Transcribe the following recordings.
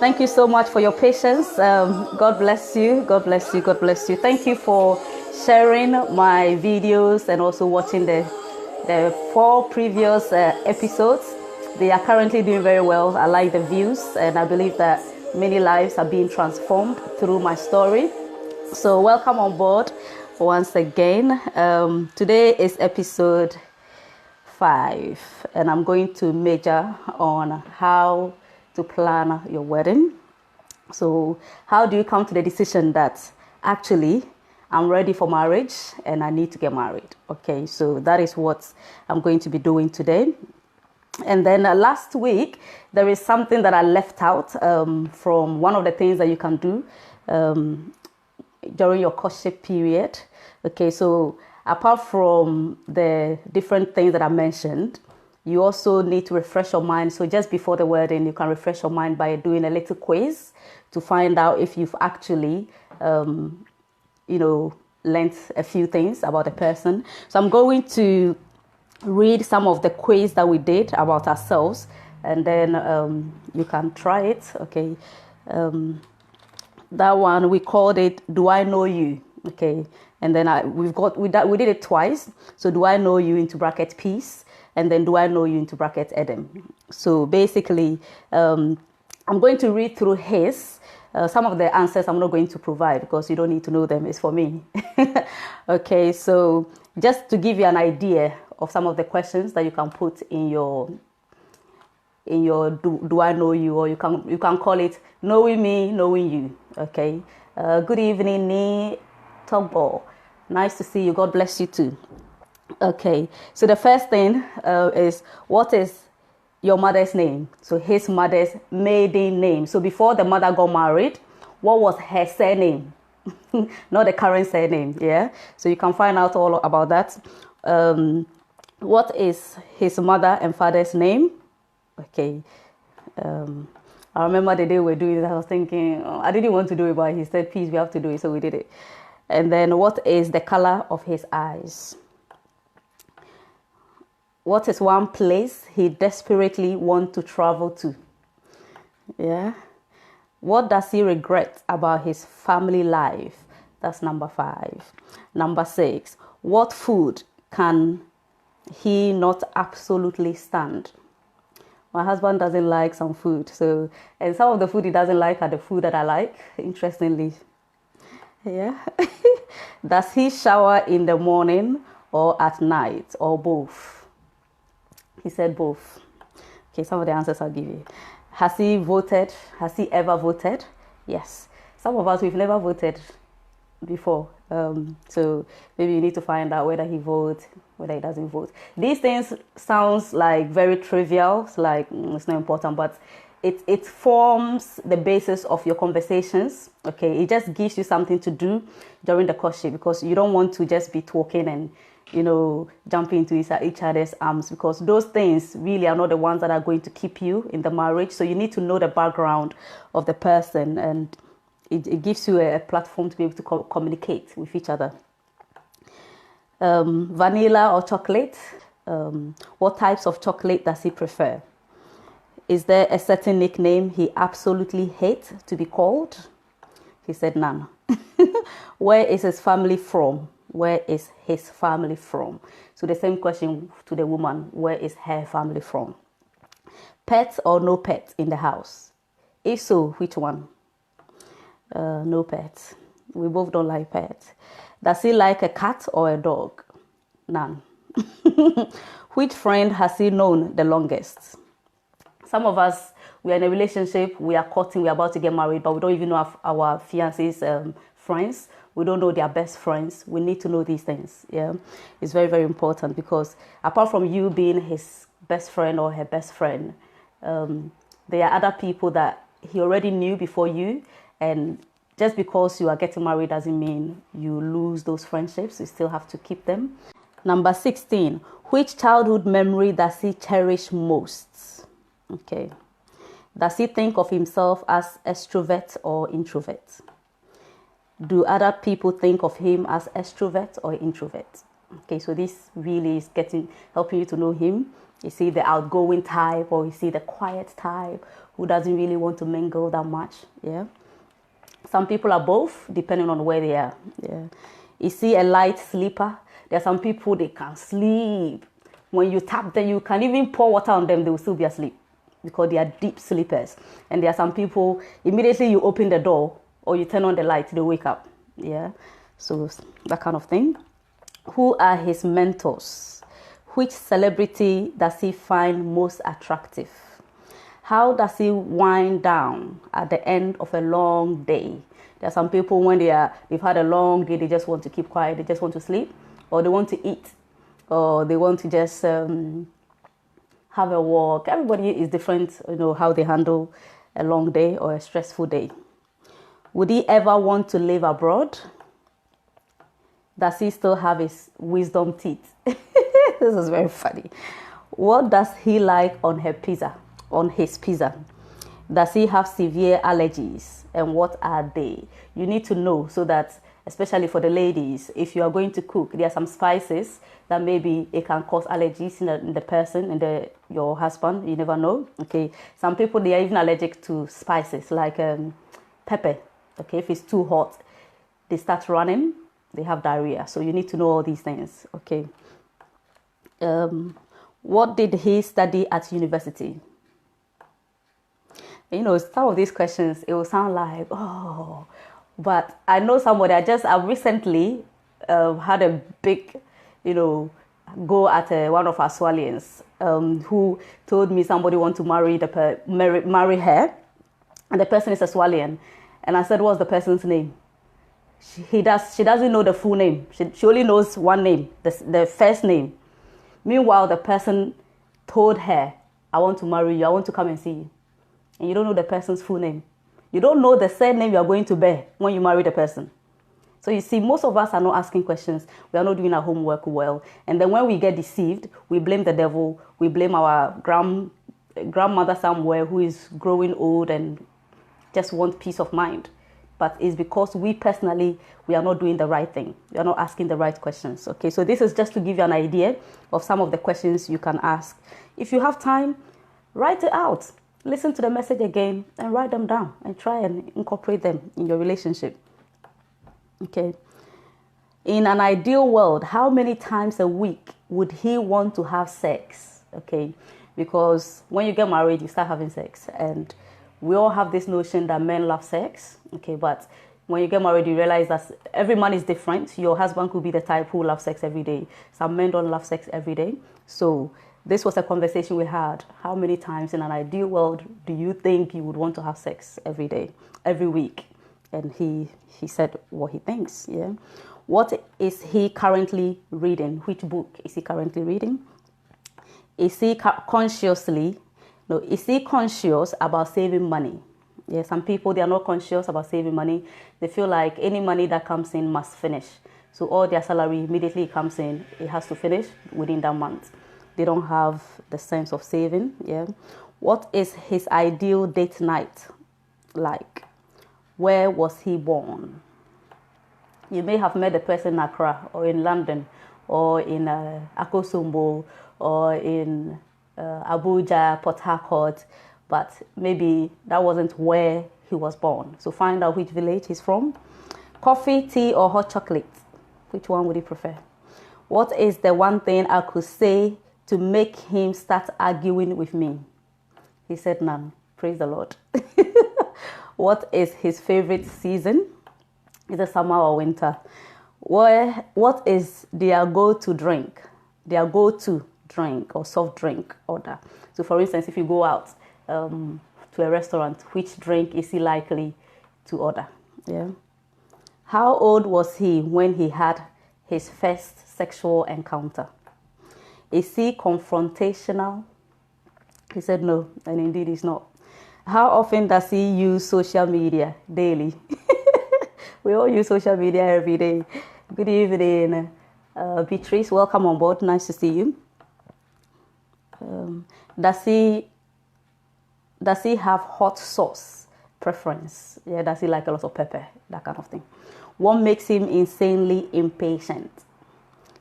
Thank you so much for your patience. God bless you. God bless you. God bless you. Thank you for sharing my videos and also watching the 4 previous episodes. They are currently doing very well. I like the views, and I believe that many lives are being transformed through my story. So welcome on board once again. Today is episode 5, and I'm going to major on how to plan your wedding. So how do you come to the decision that actually I'm ready for marriage and I need to get married? Okay, so that is what I'm going to be doing today. And then last week, there is something that I left out from one of the things that you can do during your courtship period. Okay, so apart from the different things that I mentioned, you also need to refresh your mind. So just before the wedding, you can refresh your mind by doing a little quiz to find out if you've actually, learned a few things about the person. So I'm going to read some of the quiz that we did about ourselves, and then you can try it. Okay. That one, we called it "Do I Know You?" Okay, and then we did it twice. So do I know you into bracket peace, and then do I know you into bracket Edem. So basically, I'm going to read through his. Some of the answers I'm not going to provide because you don't need to know them. It's for me. Okay, so just to give you an idea of some of the questions that you can put in your do I know you, or you can call it knowing me, knowing you. Okay. Good evening, Ni Togbo. Nice to see you. God bless you too. Okay. So the first thing is, what is your mother's name? So his mother's maiden name. So before the mother got married, what was her surname? Not the current surname. Yeah. So you can find out all about that. What is his mother and father's name? Okay. I remember the day we were doing it, I was thinking, I didn't want to do it, but he said, please, we have to do it. So we did it. And then what is the color of his eyes? What is one place he desperately wants to travel to? Yeah. What does he regret about his family life? That's number 5. Number 6. What food can he not absolutely stand? My husband doesn't like some food. And some of the food he doesn't like are the food that I like, interestingly. Yeah. Does he shower in the morning or at night, or both? He said both. Okay, some of the answers I'll give you. Has he voted? Has he ever voted? Yes. Some of us, we've never voted before. So maybe you need to find out whether he votes, whether he doesn't vote. These things sounds like very trivial. It's like it's not important, but it forms the basis of your conversations. Okay, it just gives you something to do during the courtship, because you don't want to just be talking and jumping into each other's arms, because those things really are not the ones that are going to keep you in the marriage. So you need to know the background of the person, and it gives you a platform to be able to communicate with each other. Vanilla or chocolate? What types of chocolate does he prefer? Is there a certain nickname he absolutely hates to be called? He said none. Where is his family from? Where is his family from? So the same question to the woman, where is her family from? Pets or no pets in the house? If so, which one? No pets. We both don't like pets. Does he like a cat or a dog? None. Which friend has he known the longest? Some of us, we are in a relationship, we are courting, we are about to get married, but we don't even know our fiancé's friends. We don't know their best friends. We need to know these things. Yeah, it's very, very important, because apart from you being his best friend or her best friend, there are other people that he already knew before you, and just because you are getting married doesn't mean you lose those friendships. You still have to keep them. Number 16, which childhood memory does he cherish most? Okay. Does he think of himself as extrovert or introvert? Do other people think of him as extrovert or introvert? Okay, so this really is helping you to know him. Is he the outgoing type, or is he the quiet type, who doesn't really want to mingle that much. Yeah. Some people are both, depending on where they are. Yeah. You see a light sleeper. There are some people, they can sleep. When you tap them, you can even pour water on them, they will still be asleep because they are deep sleepers. And there are some people, immediately you open the door or you turn on the light, they wake up. Yeah. So that kind of thing. Who are his mentors? Which celebrity does he find most attractive? How does he wind down at the end of a long day? There are some people when they've had a long day, they just want to keep quiet, they just want to sleep, or they want to eat, or they want to just have a walk. Everybody is different, how they handle a long day or a stressful day. Would he ever want to live abroad? Does he still have his wisdom teeth? This is very funny. What does he like on his pizza? Does he have severe allergies? And what are they? You need to know, so that, especially for the ladies, if you are going to cook, there are some spices that maybe it can cause allergies in the person, in your husband. You never know. Okay. Some people, they are even allergic to spices like pepper. Okay. If it's too hot, they start running. They have diarrhea. So you need to know all these things. Okay. What did he study at university? Some of these questions, it will sound like, oh, but I know somebody, I recently had a big, go at one of our Swalians who told me somebody want to marry her, and the person is a Swalian. And I said, what's the person's name? She doesn't know the full name. She only knows one name, the first name. Meanwhile, the person told her, I want to marry you, I want to come and see you. And you don't know the person's full name. You don't know the same name you are going to bear when you marry the person. So you see, most of us are not asking questions. We are not doing our homework well. And then when we get deceived, we blame the devil. We blame our grandmother somewhere who is growing old and just want peace of mind. But it's because we are not doing the right thing. We are not asking the right questions. Okay, so this is just to give you an idea of some of the questions you can ask. If you have time, write it out. Listen to the message again and write them down and try and incorporate them in your relationship. Okay. In an ideal world, how many times a week would he want to have sex? Okay. Because when you get married, you start having sex. And we all have this notion that men love sex. Okay. But when you get married, you realize that every man is different. Your husband could be the type who loves sex every day. Some men don't love sex every day. So this was a conversation we had. How many times in an ideal world do you think you would want to have sex every day, every week? And he said what he thinks. Yeah. What is he currently reading? Which book is he currently reading? Is he conscious about saving money? Yeah, some people, they are not conscious about saving money. They feel like any money that comes in must finish. So all their salary immediately comes in, it has to finish within that month. They don't have the sense of saving. Yeah. What is his ideal date night like? Where was he born? You may have met the person in Accra or in London or in Akosombo or in Abuja, Port Harcourt, but maybe that wasn't where he was born. So find out which village he's from. Coffee, tea, or hot chocolate? Which one would he prefer? What is the one thing I could say to make him start arguing with me? He said none. Praise the Lord. What is his favorite season? Is it summer or winter? What is their go-to drink? Their go-to drink or soft drink order. So for instance, if you go out to a restaurant, which drink is he likely to order? Yeah. How old was he when he had his first sexual encounter? Is he confrontational? He said no, and indeed he's not. How often does he use social media? Daily. We all use social media every day. Good evening, Beatrice. Welcome on board. Nice to see you. Does he have hot sauce preference? Yeah, does he like a lot of pepper? That kind of thing. What makes him insanely impatient?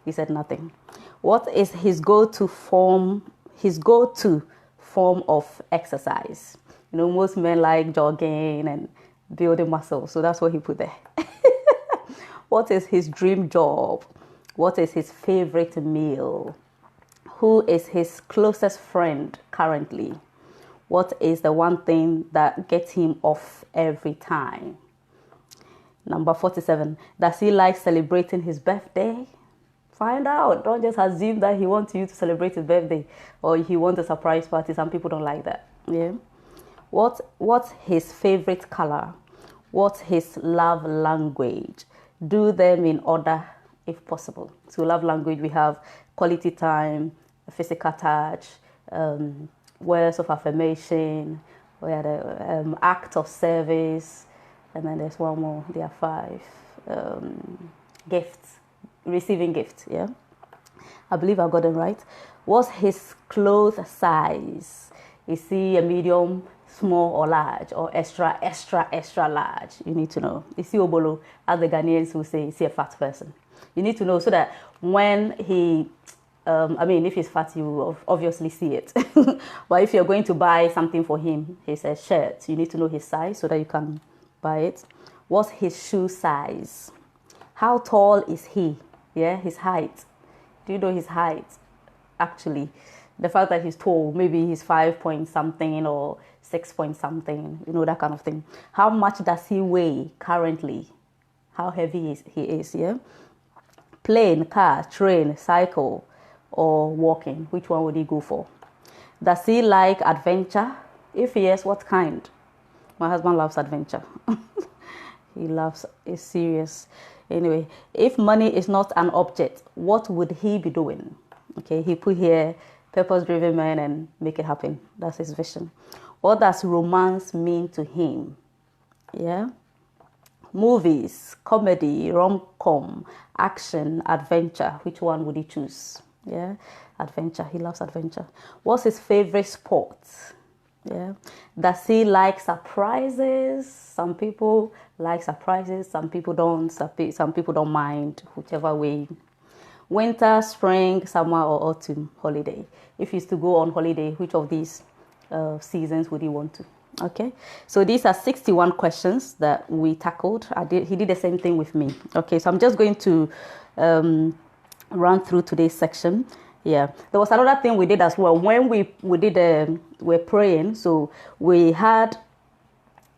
He said nothing. What is his go-to form of exercise? Most men like jogging and building muscle. So that's what he put there. What is his dream job? What is his favorite meal? Who is his closest friend currently? What is the one thing that gets him off every time? Number 47. Does he like celebrating his birthday? Find out. Don't just assume that he wants you to celebrate his birthday or he wants a surprise party. Some people don't like that. Yeah. What's his favorite color? What's his love language? Do them in order if possible. So love language, we have quality time, physical touch, words of affirmation, we had the act of service, and then there's one more. There are 5. Gifts, receiving gifts. Yeah, I believe I got them right. What's his clothes size? Is he a medium, small, or large, or extra, extra, extra large? You need to know. Is he obolo, as the Ghanaians will say? Is he a fat person? You need to know so that when he, if he's fat, you will obviously see it. But if you're going to buy something for him, his shirt, you need to know his size so that you can buy it. What's his shoe size? How tall is he? Yeah, his height. Do you know his height? Actually, the fact that he's tall, maybe he's 5 point something or 6 point something, that kind of thing. How much does he weigh currently? How heavy he is, yeah? Plane, car, train, cycle, or walking? Which one would he go for? Does he like adventure? If yes, what kind? My husband loves adventure. It's serious. Anyway, if money is not an object, what would he be doing? Okay, he put here purpose-driven man and make it happen. That's his vision. What does romance mean to him? Yeah. Movies, comedy, rom-com, action, adventure. Which one would he choose? Yeah, adventure. He loves adventure. What's his favorite sport? Yeah. Does he like surprises? Some people like surprises. Some people don't. Some people don't mind. Whichever way. Winter, spring, summer, or autumn holiday. If he's to go on holiday, which of these seasons would he want to? Okay, so these are 61 questions that we tackled. He did the same thing with me. Okay, so I'm just going to run through today's section. Yeah, there was another thing we did as well. When we're praying, so we had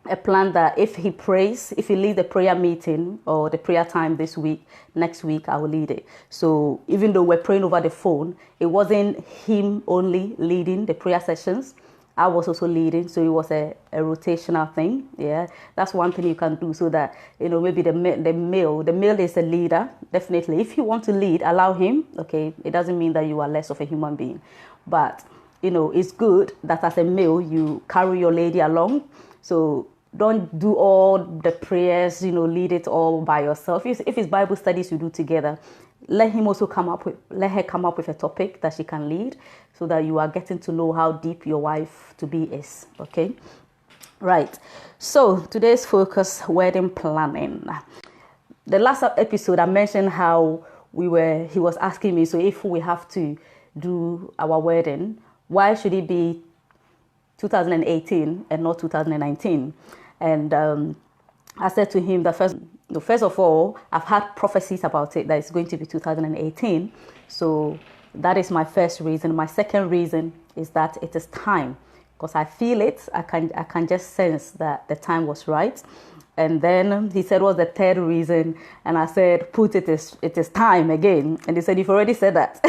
a plan that if he prays, if he leads the prayer meeting or the prayer time this week, next week I will lead it. So even though we're praying over the phone, it wasn't him only leading the prayer sessions. I was also leading, so it was a rotational thing. Yeah, that's one thing you can do so that, maybe the male is a leader. Definitely, if you want to lead, allow him. Okay, it doesn't mean that you are less of a human being, but it's good that as a male you carry your lady along. So don't do all the prayers, lead it all by yourself. If it's Bible studies you do together, let her come up with a topic that she can lead so that you are getting to know how deep your wife to be is. Okay. Right. So today's focus, wedding planning. The last episode I mentioned how he was asking me, so if we have to do our wedding, why should it be 2018 and not 2019? And I said to him that first of all, I've had prophecies about it that it's going to be 2018. So that is my first reason. My second reason is that it is time, because I feel it. I can just sense that the time was right. And then he said, what's the third reason? And I said, it is time again. And he said, you've already said that.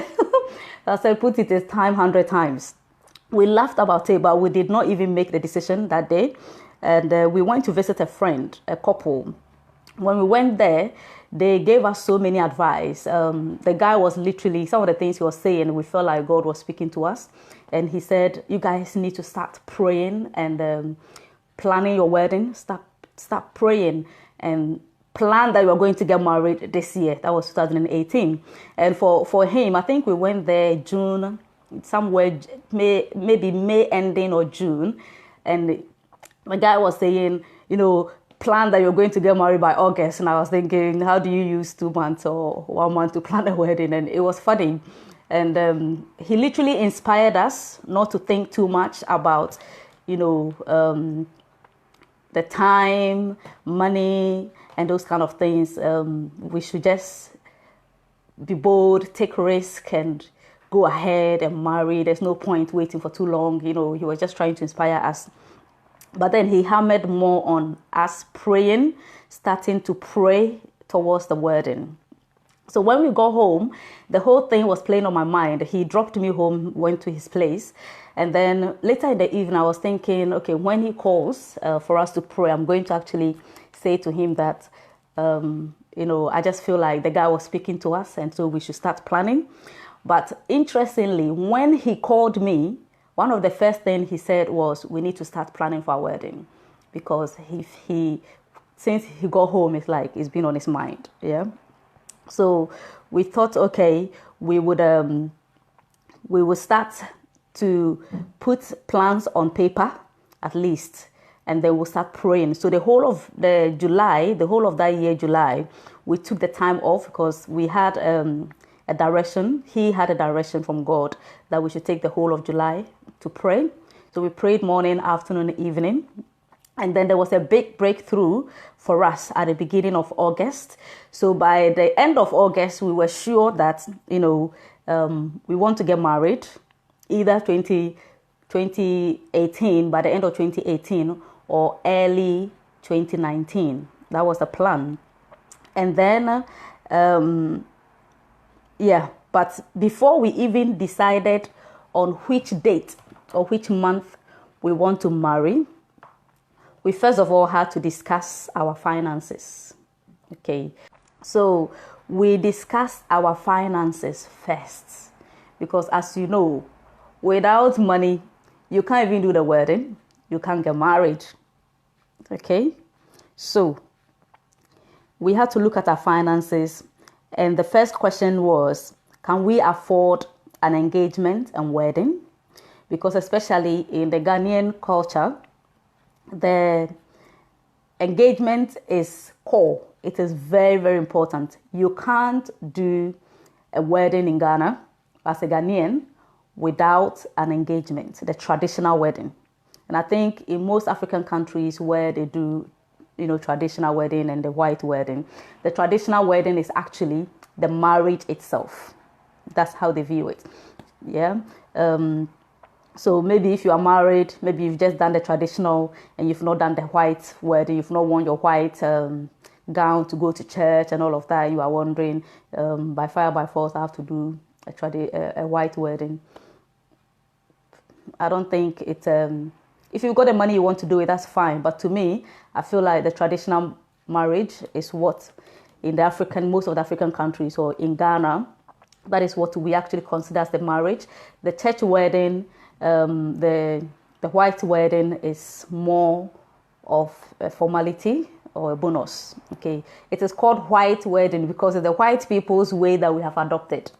I said, it is time 100 times. We laughed about it, but we did not even make the decision that day. And we went to visit a friend, a couple. When we went there, they gave us so many advice. The guy was literally, some of the things he was saying, we felt like God was speaking to us. And he said, you guys need to start praying and planning your wedding. Start praying and plan that you are going to get married this year. That was 2018. And for him, I think we went there June, somewhere maybe May ending or June. And the guy was saying, plan that you're going to get married by August. And I was thinking, how do you use 2 months or 1 month to plan a wedding? And it was funny. And he literally inspired us not to think too much about the time, money, and those kind of things. We should just be bold, take risk, and go ahead and marry. There's no point waiting for too long. He was just trying to inspire us. But then he hammered more on us praying, starting to pray towards the wedding. So when we got home, the whole thing was playing on my mind. He dropped me home, went to his place. And then later in the evening, I was thinking, okay, when he calls for us to pray, I'm going to actually say to him that, I just feel like the guy was speaking to us, and so we should start planning. But interestingly, when he called me, one of the first things he said was, we need to start planning for our wedding, because since he got home, it's been on his mind. Yeah. So we thought, okay, we would start to put plans on paper at least, and then we'll start praying. So the whole of that year, July, we took the time off because we had a direction. He had a direction from God that we should take the whole of July to pray. So we prayed morning, afternoon, evening. And then there was a big breakthrough for us at the beginning of August. So by the end of August, we were sure that, we want to get married either 2018, by the end of 2018, or early 2019. That was the plan. And then, but before we even decided on which date or which month we want to marry, we first of all had to discuss our finances. Okay, so we discussed our finances first, because as you know, without money, you can't even do the wedding, you can't get married. Okay, so we had to look at our finances, and the first question was, can we afford an engagement and wedding? Because especially in the Ghanaian culture, the engagement is core. It is very, very important. You can't do a wedding in Ghana as a Ghanaian without an engagement, the traditional wedding. And I think in most African countries where they do, traditional wedding and the white wedding, the traditional wedding is actually the marriage itself. That's how they view it. Yeah. So maybe if you are married, maybe you've just done the traditional and you've not done the white wedding, you've not worn your white gown to go to church and all of that. You are wondering, by fire, by force, I have to do a white wedding. I don't think it's, if you've got the money you want to do it, that's fine. But to me, I feel like the traditional marriage is what in most of the African countries, or in Ghana, that is what we actually consider as the marriage. The church wedding, the white wedding is more of a formality or a bonus. Okay, it is called white wedding because it's the white people's way that we have adopted.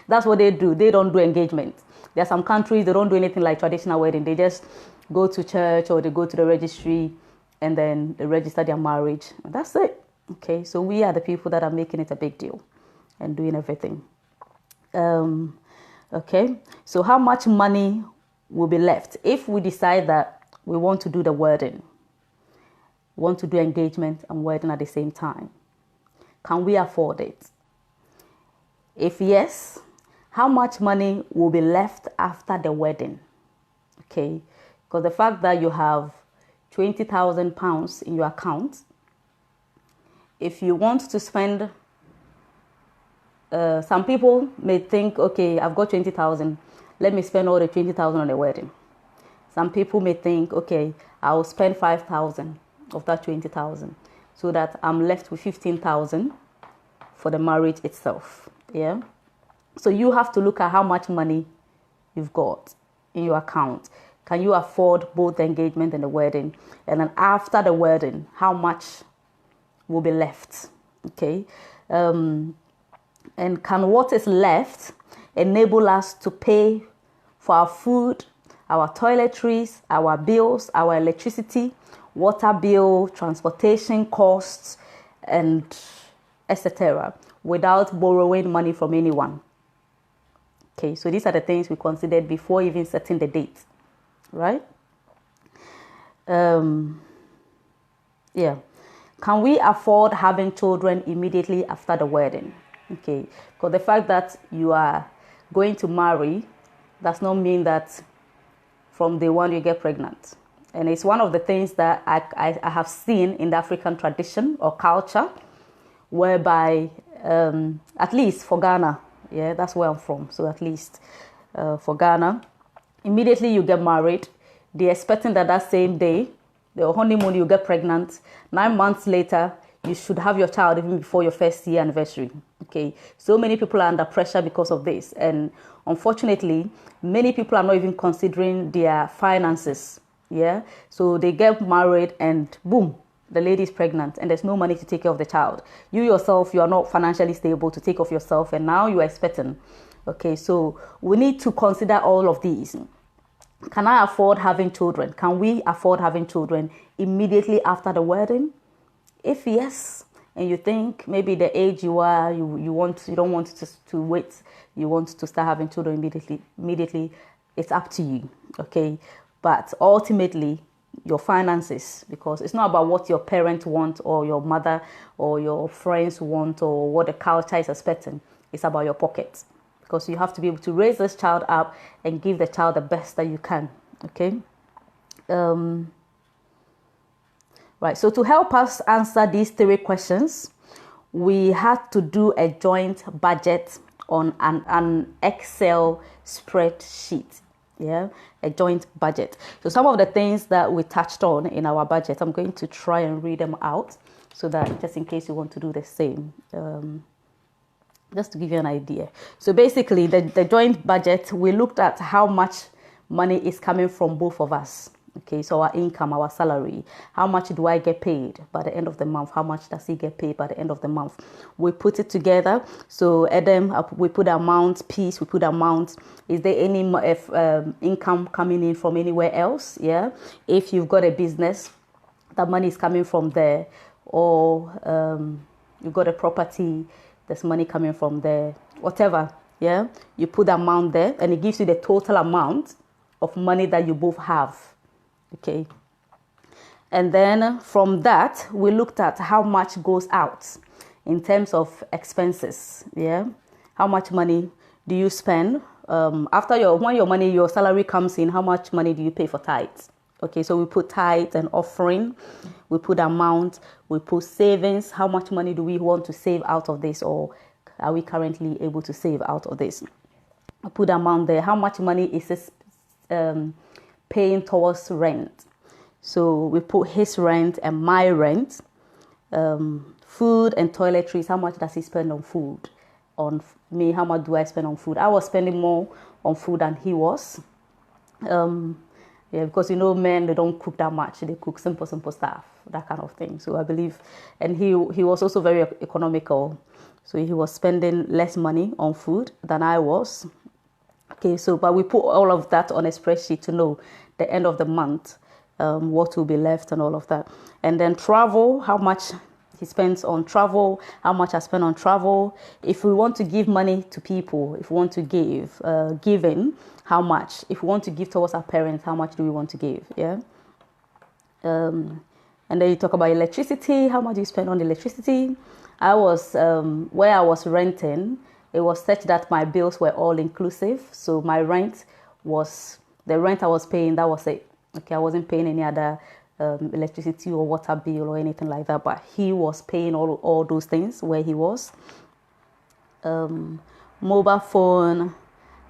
That's what they do. They don't do engagement. There are some countries they don't do anything like traditional wedding. They just go to church or they go to the registry and then they register their marriage. And that's it. Okay, so we are the people that are making it a big deal and doing everything. Okay, so how much money will be left if we decide that we want to do the wedding, want to do engagement and wedding at the same time? Can we afford it? If yes, how much money will be left after the wedding? Okay, because the fact that you have £20,000 in your account, if you want to spend, some people may think, okay, I've got 20,000, let me spend all the 20,000 on the wedding. Some people may think, okay, I'll spend 5,000 of that 20,000 so that I'm left with 15,000 for the marriage itself. Yeah. So you have to look at how much money you've got in your account. Can you afford both the engagement and the wedding? And then after the wedding, how much will be left? Okay. And can what is left enable us to pay for our food, our toiletries, our bills, our electricity, water bill, transportation costs, and etc., without borrowing money from anyone? Okay, so these are the things we considered before even setting the date, right? Yeah. Can we afford having children immediately after the wedding? Okay. Because the fact that you are going to marry does not mean that from day one you get pregnant. And it's one of the things that I have seen in the African tradition or culture, whereby, at least for Ghana, yeah, that's where I'm from. So at least for Ghana, immediately you get married, they're expecting that that same day, the honeymoon, you get pregnant. 9 months later, you should have your child even before your first year anniversary. Okay, so many people are under pressure because of this, and unfortunately, many people are not even considering their finances. Yeah, so they get married and boom, the lady is pregnant, and there's no money to take care of the child. You yourself, you are not financially stable to take care of yourself, and now you are expecting. Okay, so we need to consider all of these. Can I afford having children? Can we afford having children immediately after the wedding? If yes, and you think maybe the age you are, you don't want to wait, you want to start having children immediately, it's up to you. Okay, but ultimately your finances, because it's not about what your parents want or your mother or your friends want or what the culture is expecting. It's about your pocket, because you have to be able to raise this child up and give the child the best that you can. Okay. Right. So to help us answer these 3 questions, we had to do a joint budget on an Excel spreadsheet. Yeah, a joint budget. So some of the things that we touched on in our budget, I'm going to try and read them out so that just in case you want to do the same. Just to give you an idea. So basically, the joint budget, we looked at how much money is coming from both of us. Okay, so our income, our salary, how much do I get paid by the end of the month? How much does he get paid by the end of the month? We put it together. So Adam, we put amount, piece, we put amount. Is there any income coming in from anywhere else? Yeah. If you've got a business, that money is coming from there, or you've got a property, there's money coming from there, whatever. Yeah. You put the amount there and it gives you the total amount of money that you both have. Okay, and then from that we looked at how much goes out in terms of expenses. Yeah, how much money do you spend after your salary comes in? How much money do you pay for tithes? Okay, so we put tithes and offering, we put amount, we put savings. How much money do we want to save out of this, or are we currently able to save out of this? I put amount there. How much money is this paying towards rent? So we put his rent and my rent. Food and toiletries, how much does he spend on food? On me, how much do I spend on food? I was spending more on food than he was. Yeah, because men, they don't cook that much. They cook simple stuff, that kind of thing. So I believe, and he was also very economical. So he was spending less money on food than I was. Okay, so but we put all of that on a spreadsheet to know the end of the month, what will be left and all of that. And then travel, how much he spends on travel, how much I spend on travel. If we want to give money to people, if we want to give, giving, how much? If we want to give towards our parents, how much do we want to give? Yeah. And then you talk about electricity, how much do you spend on electricity? I was, where I was renting, it was such that my bills were all inclusive. So my rent was, the rent I was paying, that was it. Okay, I wasn't paying any other electricity or water bill or anything like that. But he was paying all those things where he was. Mobile phone,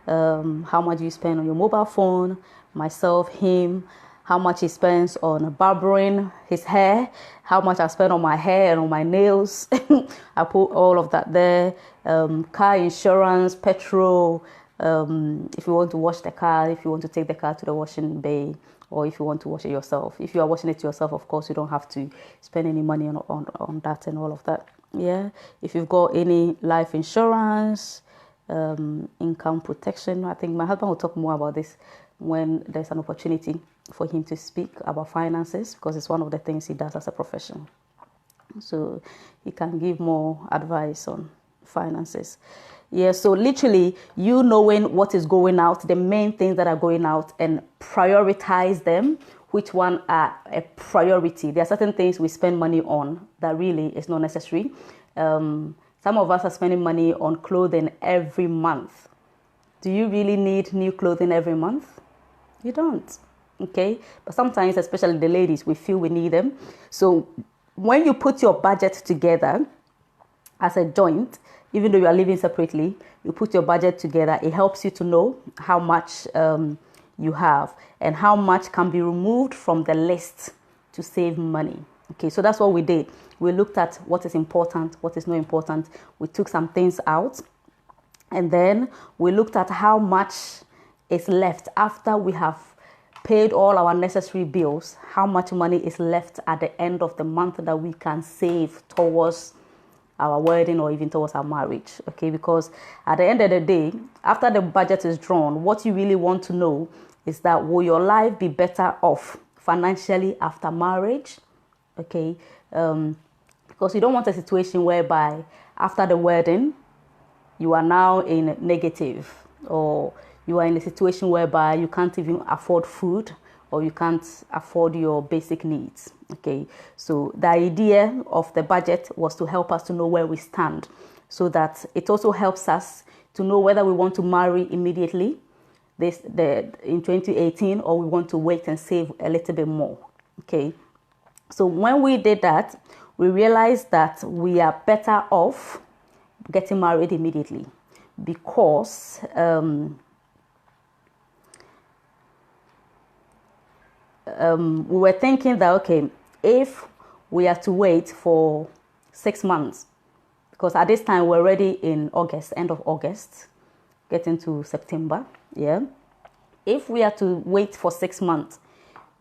how much you spend on your mobile phone. Myself, him, how much he spends on barbering his hair, how much I spend on my hair and on my nails. I put all of that there. Car insurance, petrol, if you want to wash the car, if you want to take the car to the washing bay, or if you want to wash it yourself. If you are washing it yourself, of course, you don't have to spend any money on that and all of that. Yeah. If you've got any life insurance, income protection, I think my husband will talk more about this when there's an opportunity for him to speak about finances, because it's one of the things he does as a profession. So he can give more advice on finances. Yeah, so literally knowing what is going out, the main things that are going out, and prioritize them which one are a priority. There are certain things we spend money on that really is not necessary. Some of us are spending money on clothing every month. Do you really need new clothing every month? You don't. Okay, but sometimes, especially the ladies, we feel we need them. So when you put your budget together as a joint, even though you are living separately, you put your budget together, it helps you to know how much you have and how much can be removed from the list to save money. Okay, so that's what we did. We looked at what is important, what is not important. We took some things out, and then we looked at how much is left after we have paid all our necessary bills, how much money is left at the end of the month that we can save towards our wedding or even towards our marriage. Okay, because at the end of the day, after the budget is drawn, what you really want to know is that will your life be better off financially after marriage? Okay, because you don't want a situation whereby after the wedding you are now in negative, or you are in a situation whereby you can't even afford food or you can't afford your basic needs. Okay, so the idea of the budget was to help us to know where we stand, so that it also helps us to know whether we want to marry immediately in 2018 or we want to wait and save a little bit more. Okay, so when we did that, we realized that we are better off getting married immediately, because we were thinking that, okay, if we are to wait for 6 months, because at this time we're already in August, end of August, getting to September, yeah. If we are to wait for 6 months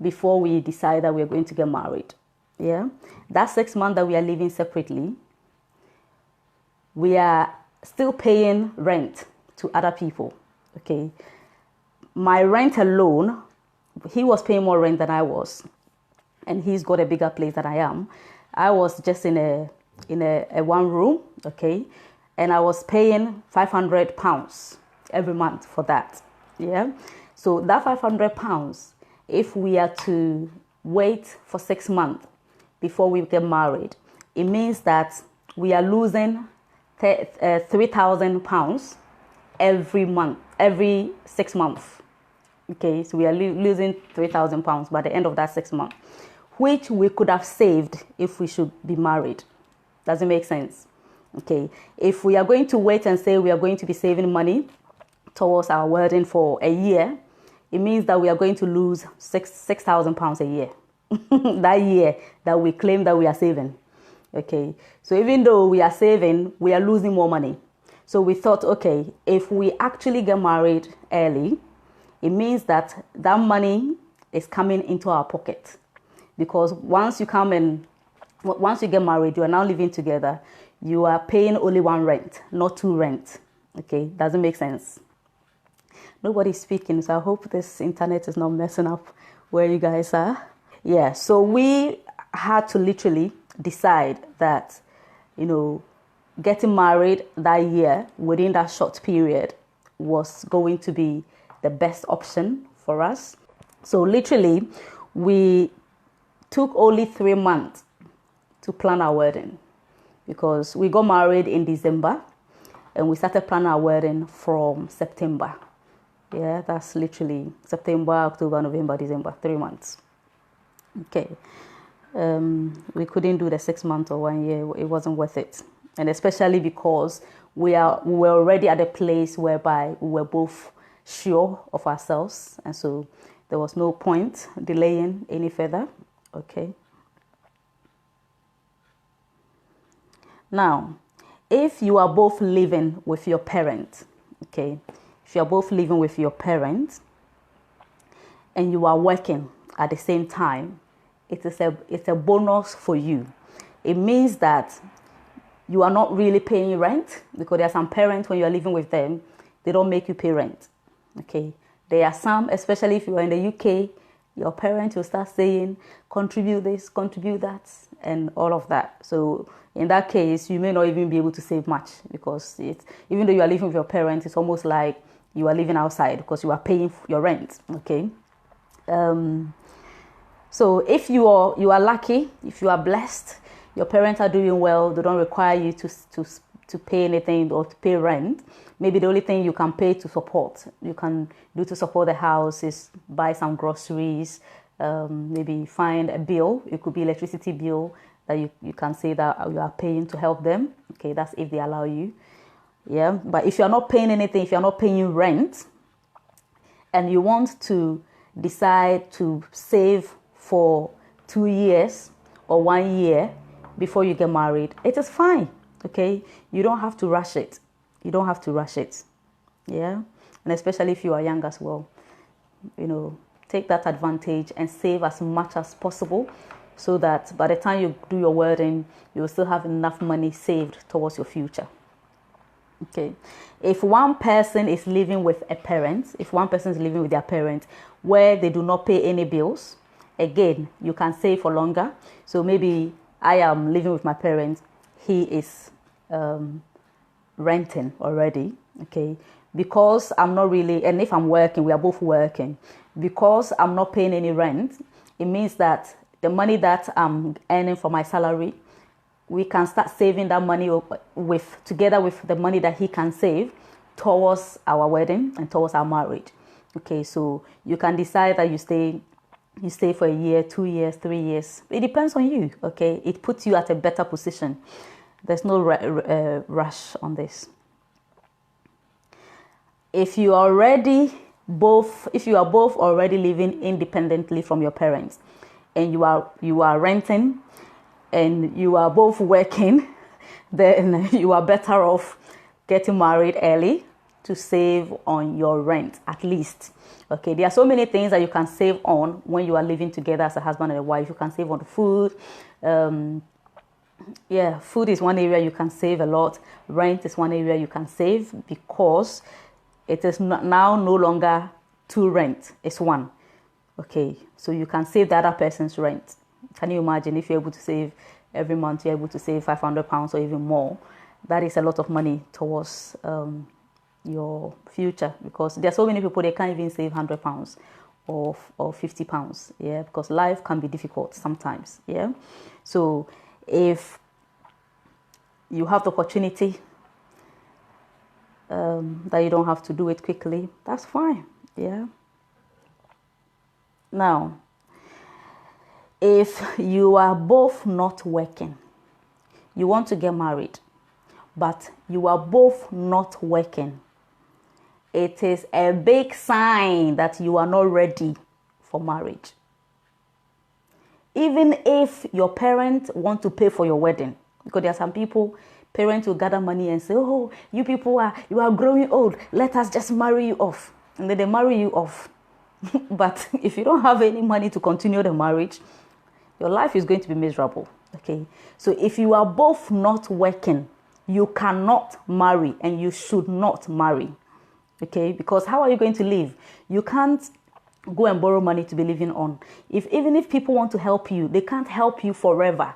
before we decide that we're going to get married, yeah, that 6 months that we are living separately, we are still paying rent to other people. Okay, my rent alone, he was paying more rent than I was, and he's got a bigger place than I am. I was just in a one room, okay, and I was paying £500 every month for that. Yeah, so that £500, if we are to wait for 6 months before we get married, it means that we are losing £3,000 every month, every 6 months. Okay, so we are losing £3,000 by the end of that 6 months, which we could have saved if we should be married. Does it make sense? Okay, if we are going to wait and say we are going to be saving money towards our wedding for a year, it means that we are going to lose £6,000 a year. That year that we claim that we are saving. Okay, so even though we are saving, we are losing more money. So we thought, okay, if we actually get married early, it means that that money is coming into our pocket. Because once you get married, you are now living together, you are paying only one rent, not two rent. Okay, doesn't make sense. Nobody's speaking, so I hope this internet is not messing up where you guys are. Yeah, so we had to literally decide that, getting married that year within that short period was going to be the best option for us. So literally, we took only 3 months to plan our wedding, because we got married in December and we started planning our wedding from September. Yeah, that's literally September, October, November, December, 3 months. Okay. We couldn't do the 6 months or 1 year. It wasn't worth it. And especially because we were already at a place whereby we were both sure of ourselves. And so there was no point delaying any further. Okay. Now, if you are both living with your parent, okay, if you are both living with your parent and you are working at the same time, it's a bonus for you. It means that you are not really paying rent, because there are some parents, when you are living with them, they don't make you pay rent. Okay, there are some, especially if you are in the UK, your parents will start saying, contribute this, contribute that, and all of that. So in that case, you may not even be able to save much, because even though you are living with your parents, it's almost like you are living outside because you are paying your rent. Okay. So if you are lucky, if you are blessed, your parents are doing well, they don't require you to pay anything or to pay rent. Maybe the only thing you can pay to support, you can do to support the house is buy some groceries, maybe find a bill. It could be electricity bill that you can say that you are paying to help them. Okay, that's if they allow you. Yeah, but if you're not paying anything, if you're not paying rent, and you want to decide to save for 2 years or 1 year before you get married, it is fine. Okay, you don't have to rush it. You don't have to rush it. Yeah, and especially if you are young as well, take that advantage and save as much as possible, so that by the time you do your wedding, you will still have enough money saved towards your future. Okay, if one person is living with a parent, if one person is living with their parent where they do not pay any bills, again, you can save for longer. So maybe I am living with my parents, he is renting already. Okay, because I'm not really, and if I'm working, we are both working, because I'm not paying any rent, it means that the money that I'm earning for my salary, we can start saving that money together with the money that he can save towards our wedding and towards our marriage. Okay, so you can decide that you stay for a year, 2 years, 3 years. It depends on you. Okay, it puts you at a better position. There's no rush on this. If you are both already living independently from your parents, and you are renting, and you are both working, then you are better off getting married early to save on your rent at least. Okay, there are so many things that you can save on when you are living together as a husband and a wife. You can save on the food. Food is one area you can save a lot. Rent is one area you can save, because it is now no longer 2 rent, it's 1. Okay, so you can save the other person's rent. Can you imagine if you're able to save every month, you're able to save £500 or even more? That is a lot of money towards your future, because there are so many people, they can't even save £100 or £50. Yeah, because life can be difficult sometimes. Yeah, so if you have the opportunity that you don't have to do it quickly, that's fine. Yeah. Now, if you are both not working, you want to get married, but you are both not working, it is a big sign that you are not ready for marriage. Even if your parents want to pay for your wedding, because there are some people, parents will gather money and say, oh, you are growing old, let us just marry you off. And then they marry you off. But if you don't have any money to continue the marriage, your life is going to be miserable. Okay, so if you are both not working, you cannot marry, and you should not marry. Okay, because how are you going to live? You can't go and borrow money to be living on. Even if people want to help you, they can't help you forever.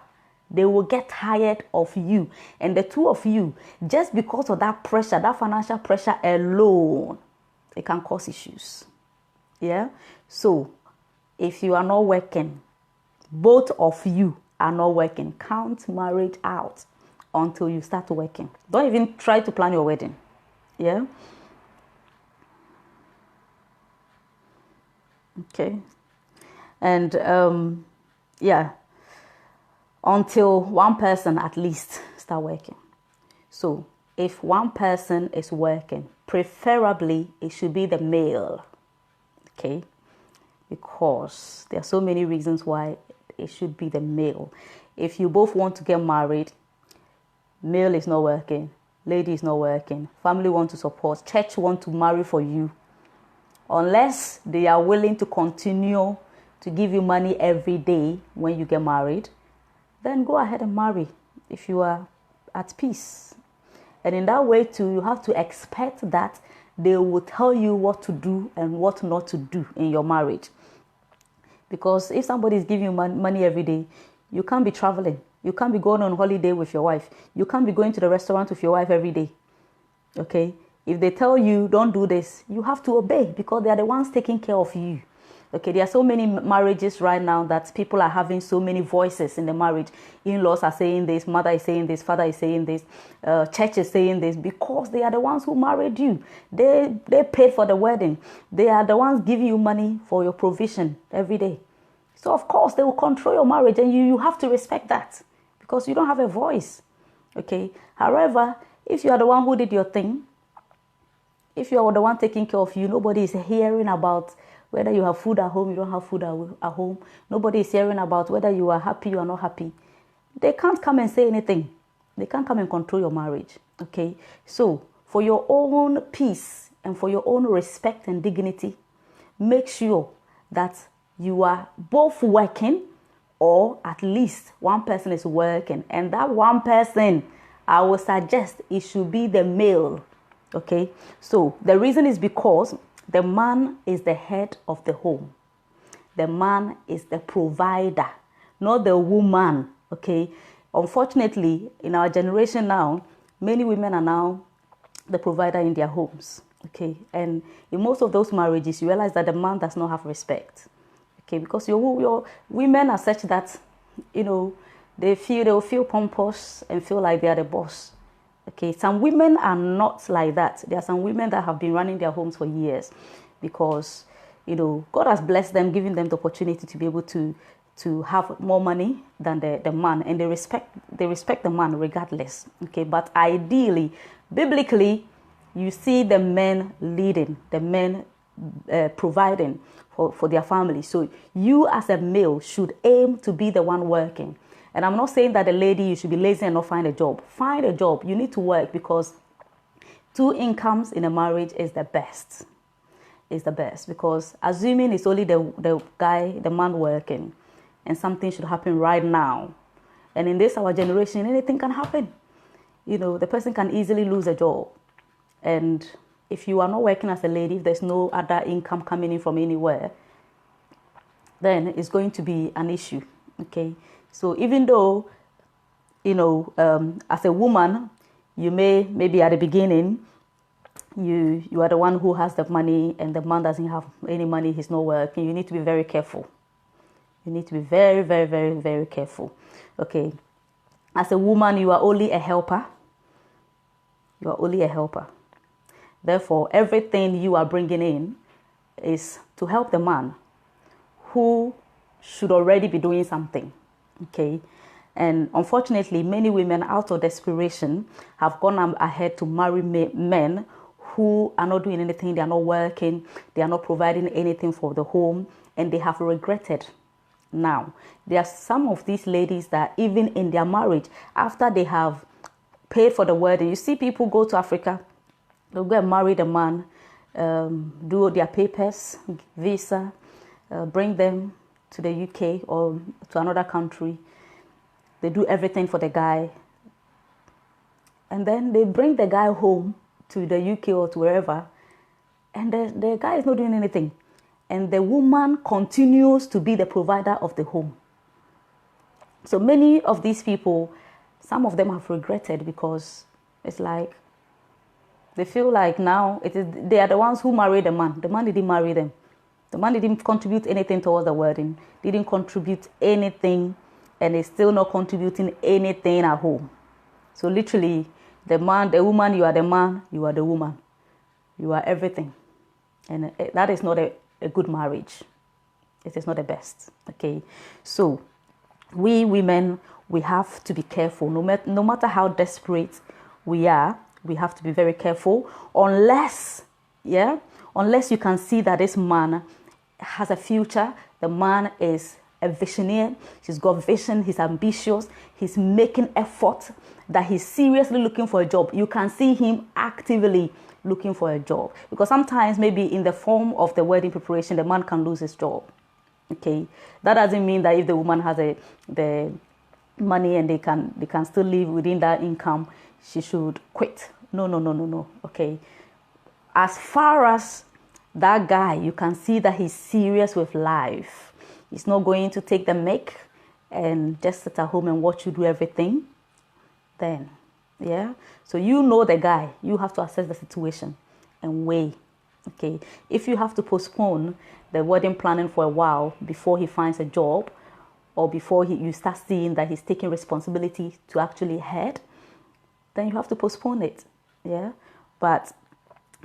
They will get tired of you, and the two of you, just because of that pressure, that financial pressure alone, it can cause issues. Yeah, so if you are not working, both of you are not working, count marriage out until you start working. Don't even try to plan your wedding. Yeah. Okay. And until one person at least start working. So if one person is working, preferably it should be the male. Okay, because there are so many reasons why it should be the male. If you both want to get married, male is not working, lady is not working, family want to support, church want to marry for you, unless they are willing to continue to give you money every day when you get married, then go ahead and marry if you are at peace. And in that way too, you have to expect that they will tell you what to do and what not to do in your marriage. Because if somebody is giving you money every day, you can't be traveling. You can't be going on holiday with your wife. You can't be going to the restaurant with your wife every day. Okay? If they tell you don't do this, you have to obey, because they are the ones taking care of you. Okay, there are so many marriages right now that people are having so many voices in the marriage. In-laws are saying this, mother is saying this, father is saying this, church is saying this, because they are the ones who married you. They paid for the wedding. They are the ones giving you money for your provision every day. So of course they will control your marriage, and you have to respect that, because you don't have a voice. Okay. However, if you are the one who did your thing, if you are the one taking care of you, nobody is hearing about whether you have food at home, you don't have food at home. Nobody is hearing about whether you are happy, you are not happy. They can't come and say anything. They can't come and control your marriage. Okay. So for your own peace and for your own respect and dignity, make sure that you are both working, or at least one person is working. And that one person, I would suggest it should be the male. Okay. So the reason is because the man is the head of the home. The man is the provider, not the woman. Okay. Unfortunately, in our generation now, many women are now the provider in their homes. Okay. And in most of those marriages, you realize that the man does not have respect. Okay. Because your women are such that, they will feel pompous and feel like they are the boss. Okay, some women are not like that. There are some women that have been running their homes for years because, God has blessed them, giving them the opportunity to be able to have more money than the man, and they respect the man regardless. Okay, but ideally, biblically, you see the men leading, the men providing for their family. So you as a male should aim to be the one working. And I'm not saying that the lady, you should be lazy and not find a job. Find a job. You need to work, because 2 incomes in a marriage is the best. It's the best, because assuming it's only the guy, the man working, and something should happen right now. And in our generation, anything can happen. The person can easily lose a job. And if you are not working as a lady, if there's no other income coming in from anywhere, then it's going to be an issue. Okay. So even though, as a woman, you maybe at the beginning, you are the one who has the money and the man doesn't have any money, he's not working. You need to be very careful. You need to be very, very, very, very careful. Okay. As a woman, you are only a helper. You are only a helper. Therefore, everything you are bringing in is to help the man who should already be doing something. Okay. And unfortunately, many women out of desperation have gone ahead to marry men who are not doing anything. They are not working. They are not providing anything for the home, and they have regretted. Now, there are some of these ladies that even in their marriage, after they have paid for the wedding, you see people go to Africa, they'll go and marry the man, do their papers, visa, bring them to the UK or to another country. They do everything for the guy. And then they bring the guy home to the UK or to wherever. And the guy is not doing anything. And the woman continues to be the provider of the home. So many of these people, some of them have regretted, because it's like they feel like now they are the ones who married the man. The man didn't marry them. The man didn't contribute anything towards the wedding, didn't contribute anything, and is still not contributing anything at home. So literally, the woman, you are the man, you are the woman. You are everything. And that is not a good marriage. It is not the best. Okay. So we women, we have to be careful. No matter how desperate we are, we have to be very careful. Unless you can see that this man has a future. The man is a visionary. He's got vision. He's ambitious. He's making effort, that he's seriously looking for a job. You can see him actively looking for a job, because sometimes maybe in the form of the wedding preparation, the man can lose his job. Okay. That doesn't mean that if the woman has the money and they can still live within that income, she should quit. No. Okay. As far as that guy, you can see that he's serious with life. He's not going to take the mic and just sit at home and watch you do everything. Then, yeah. So the guy, you have to assess the situation and weigh Okay, if you have to postpone the wedding planning for a while before he finds a job, or before you start seeing that he's taking responsibility to actually head, then you have to postpone it. Yeah, but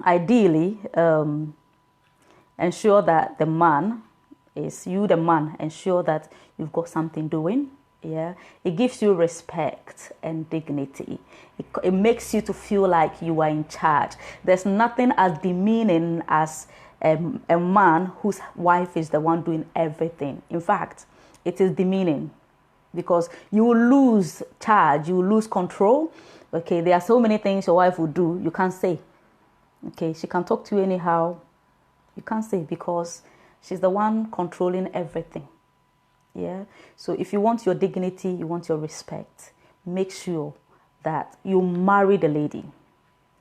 ideally, ensure that the man ensure that you've got something doing. Yeah, it gives you respect and dignity. It makes you to feel like you are in charge. There's nothing as demeaning as a man whose wife is the one doing everything. In fact, it is demeaning because you will lose charge, you will lose control. Okay, there are so many things your wife will do, you can't say. Okay, she can talk to you anyhow, you can't say, because she's the one controlling everything. Yeah, so if you want your dignity, you want your respect, make sure that you marry the lady.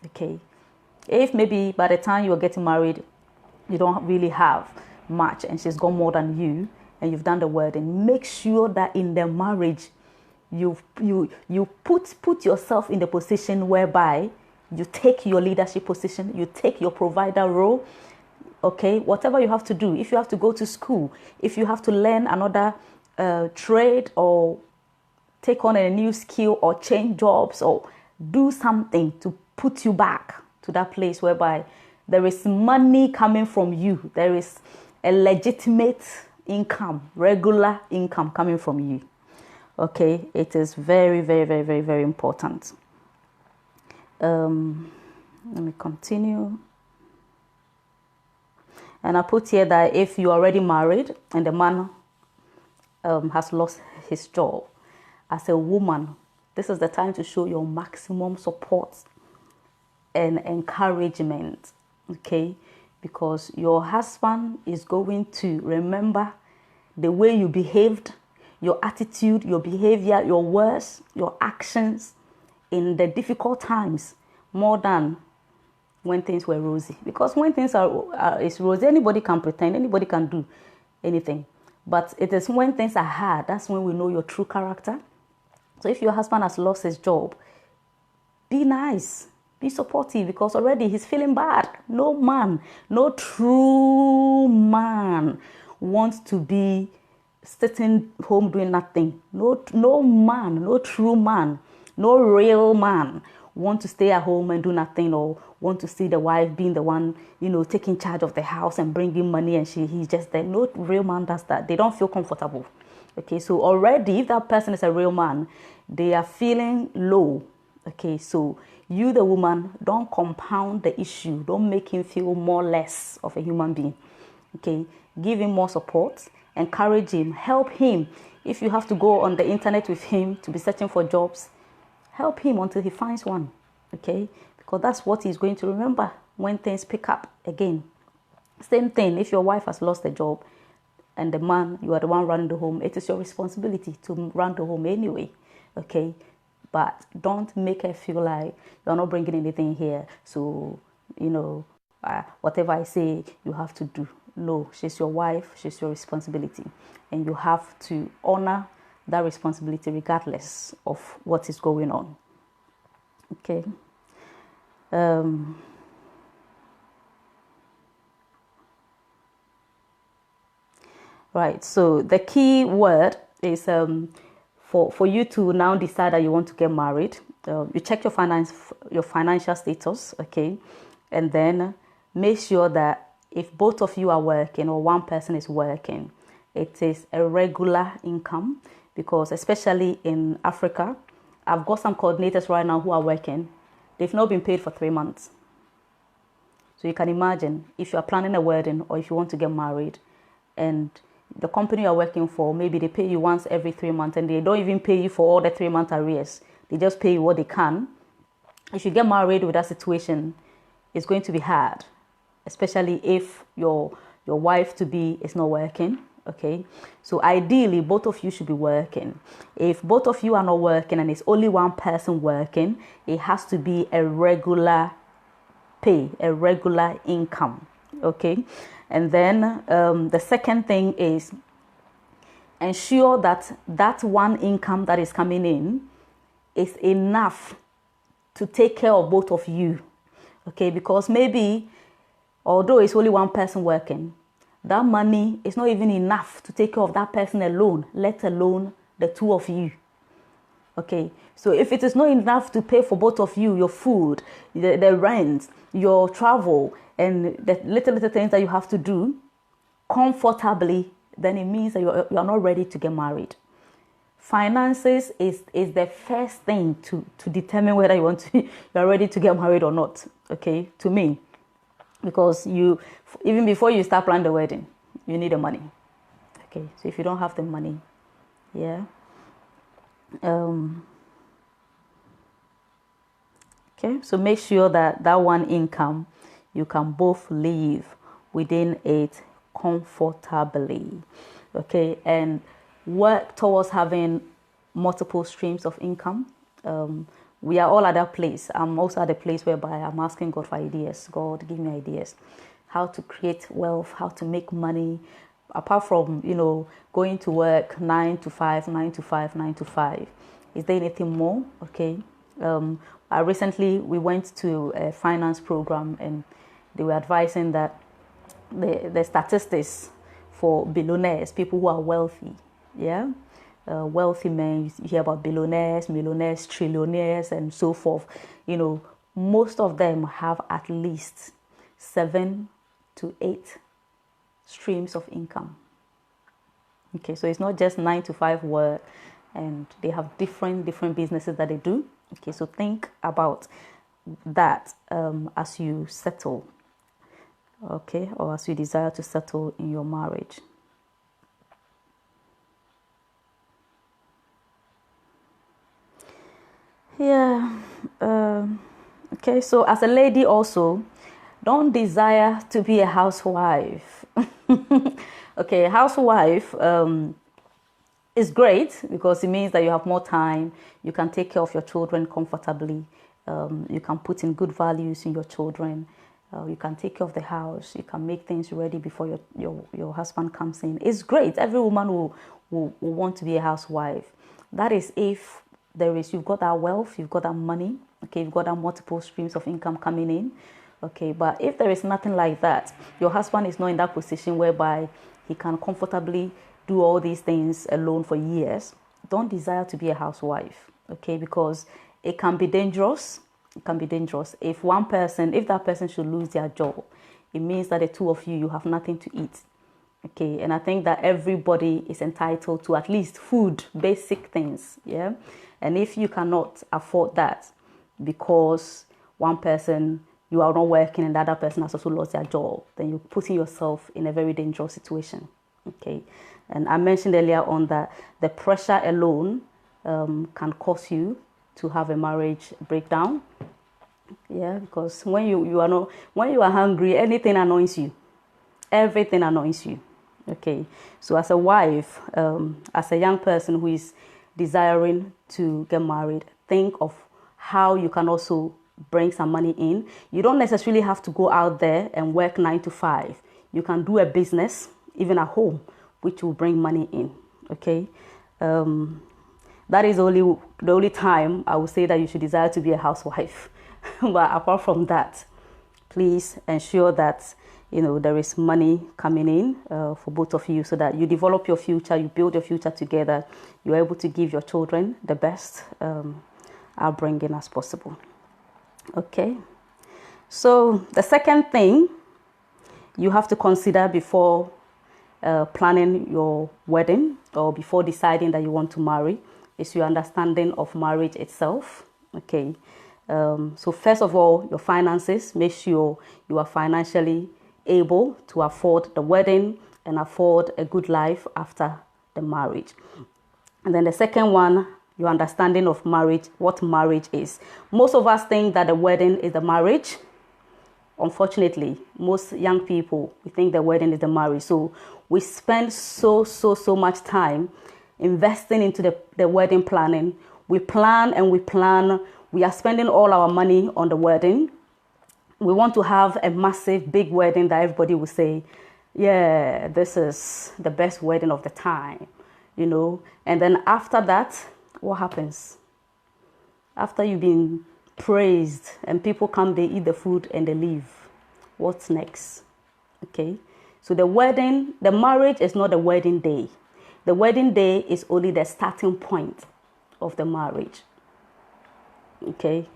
Okay, if maybe by the time you're getting married, you don't really have much and she's got more than you, and you've done the wedding, make sure that in the marriage you put yourself in the position whereby you take your leadership position, you take your provider role. Okay, whatever you have to do, if you have to go to school, if you have to learn another trade, or take on a new skill, or change jobs, or do something to put you back to that place whereby there is money coming from you, there is a legitimate income, regular income coming from you. Okay, it is very, very, very, very, very important. Let me continue. And I put here that if you're already married and the man has lost his job, as a woman, this is the time to show your maximum support and encouragement. Okay, because your husband is going to remember the way you behaved, your attitude, your behavior, your words, your actions in the difficult times, more than when things were rosy. Because when things is rosy, anybody can pretend, anybody can do anything. But it is when things are hard, that's when we know your true character. So if your husband has lost his job, be nice, be supportive, because already he's feeling bad. No man, no true man wants to be sitting home doing nothing. No man, no true man, no real man want to stay at home and do nothing, or want to see the wife being the one, taking charge of the house and bringing money, and he's just there. No real man does that. They don't feel comfortable. Okay, so already if that person is a real man, they are feeling low. Okay, so you, the woman, don't compound the issue. Don't make him feel more less of a human being. Okay, give him more support, encourage him, help him. If you have to go on the internet with him to be searching for jobs, help him until he finds one. Okay, because that's what he's going to remember when things pick up again. Same thing, if your wife has lost a job and the man, you are the one running the home, it is your responsibility to run the home anyway. Okay, but don't make her feel like you're not bringing anything here, so whatever I say you have to do. No, she's your wife, she's your responsibility, and you have to honor that responsibility regardless of what is going on. Okay. Right, so the key word is for you to now decide that you want to get married. You check your financial status, okay, and then make sure that if both of you are working or one person is working, it is a regular income, because especially in Africa, I've got some coordinators right now who are working. They've not been paid for 3 months. So you can imagine if you are planning a wedding or if you want to get married, and the company you're working for, maybe they pay you once every 3 months, and they don't even pay you for all the 3 month arrears. They just pay you what they can. If you get married with that situation, it's going to be hard, especially if your wife to be is not working. Okay, so ideally both of you should be working. If both of you are not working and it's only one person working, it has to be a regular pay, a regular income. Okay, and then the second thing is ensure that one income that is coming in is enough to take care of both of you. Okay, because maybe although it's only one person working, that money is not even enough to take care of that person alone, let alone the two of you. Okay, so if it is not enough to pay for both of you, your food, the rent, your travel, and the little things that you have to do comfortably, then it means that you're not ready to get married. Finances is the first thing to determine whether you're ready to get married or not. Okay, to me, because even before you start planning the wedding, you need the money. Okay, so if you don't have the money, yeah. Okay, so make sure that one income, you can both live within it comfortably. Okay, and work towards having multiple streams of income. We are all at that place. I'm also at a place whereby I'm asking God for ideas. God, give me ideas. How to create wealth, how to make money. Apart from, going to work 9 to 5, 9 to 5, 9 to 5. Is there anything more? Okay. We went to a finance program, and they were advising that the statistics for billionaires, people who are wealthy, yeah, wealthy men, you hear about billionaires, millionaires, trillionaires, and so forth. Most of them have at least 7 to 8 streams of income. Okay, so it's not just 9 to 5 work, and they have different businesses that they do. Okay, so think about that as you settle, okay, or as you desire to settle in your marriage. Yeah. Okay, so as a lady also, don't desire to be a housewife. Okay, housewife is great because it means that you have more time. You can take care of your children comfortably. You can put in good values in your children. You can take care of the house. You can make things ready before your husband comes in. It's great. Every woman will want to be a housewife. That is if you've got that wealth, you've got that money. Okay, you've got that multiple streams of income coming in. Okay, but if there is nothing like that, your husband is not in that position whereby he can comfortably do all these things alone for years, don't desire to be a housewife. Okay, because it can be dangerous. It can be dangerous. If that person should lose their job, it means that the two of you have nothing to eat. Okay, and I think that everybody is entitled to at least food, basic things. Yeah, and if you cannot afford that because one person, you are not working and the other person has also lost their job, then you're putting yourself in a very dangerous situation. Okay, and I mentioned earlier on that the pressure alone can cause you to have a marriage breakdown. Yeah, because when you are hungry, anything annoys you. Everything annoys you. Okay, so as a wife, as a young person who is desiring to get married, think of how you can also bring some money in. You don't necessarily have to go out there and work 9 to 5. You can do a business even at home, which will bring money in. Okay, that is the only time I would say that you should desire to be a housewife. But apart from that, please ensure that there is money coming in for both of you, so that you develop your future, you build your future together. You're able to give your children the best upbringing as possible. Okay, so the second thing you have to consider before planning your wedding or before deciding that you want to marry is your understanding of marriage itself. Okay, so first of all, your finances. Make sure you are financially able to afford the wedding and afford a good life after the marriage. And then the second one, your understanding of marriage, what marriage is. Most of us think that the wedding is the marriage. Unfortunately, most young people, we think the wedding is the marriage. So we spend so much time investing into the wedding planning. We plan and we plan. We are spending all our money on the wedding. We want to have a massive, big wedding that everybody will say, yeah, this is the best wedding of the time, And then after that, what happens? After you've been praised and people come, they eat the food and they leave. What's next? Okay. So the marriage is not the wedding day. The wedding day is only the starting point of the marriage. Okay.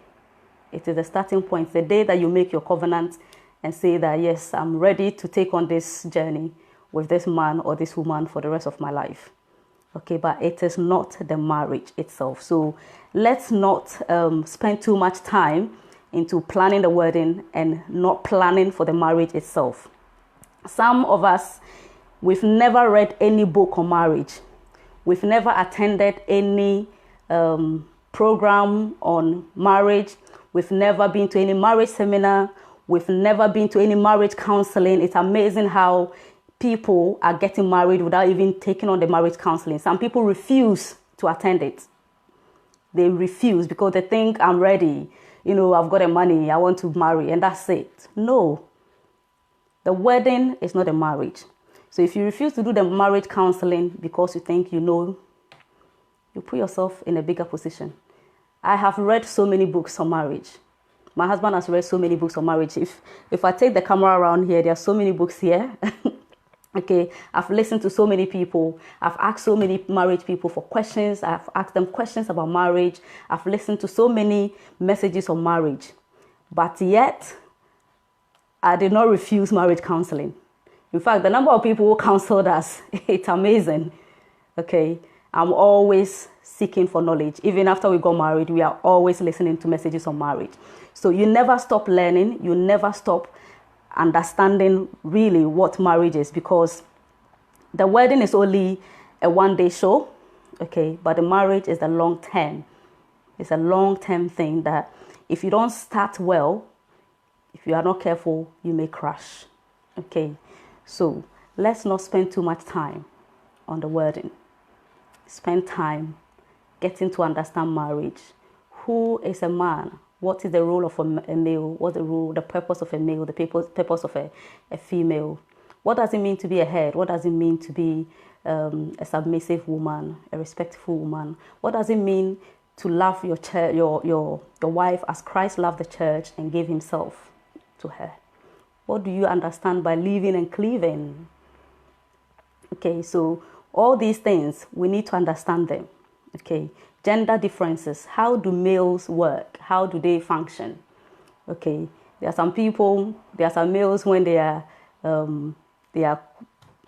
It is the starting point, the day that you make your covenant and say that, yes, I'm ready to take on this journey with this man or this woman for the rest of my life. Okay, but it is not the marriage itself. So let's not spend too much time into planning the wedding and not planning for the marriage itself. Some of us, we've never read any book on marriage. We've never attended any program on marriage. We've never been to any marriage seminar. We've never been to any marriage counseling. It's amazing how people are getting married without even taking on the marriage counseling. Some people refuse to attend it. They refuse because they think, I'm ready. I've got the money. I want to marry, and that's it. No. The wedding is not a marriage. So if you refuse to do the marriage counseling because you think you put yourself in a bigger position. I have read so many books on marriage. My husband has read so many books on marriage. If I take the camera around here, there are so many books here. Okay, I've listened to so many people. I've asked so many married people for questions. I've asked them questions about marriage. I've listened to so many messages on marriage. But yet, I did not refuse marriage counseling. In fact, the number of people who counseled us, it's amazing. Okay, I'm always seeking for knowledge. Even after we got married, we are always listening to messages on marriage. So you never stop learning. You never stop understanding really what marriage is, because the wedding is only a one-day show, okay, but the marriage is the long term. It's a long-term thing that if you don't start well, if you are not careful, you may crash. Okay, so let's not spend too much time on the wedding. Spend time getting to understand marriage. Who is a man? What is the role of a male? What's the purpose of a male, the purpose of a female? What does it mean to be a head? What does it mean to be a submissive woman, a respectful woman? What does it mean to love your wife as Christ loved the church and gave himself to her? What do you understand by living and cleaving? Okay, so all these things, we need to understand them. Okay, gender differences. How do males work? How do they function? Okay, there are some males when they are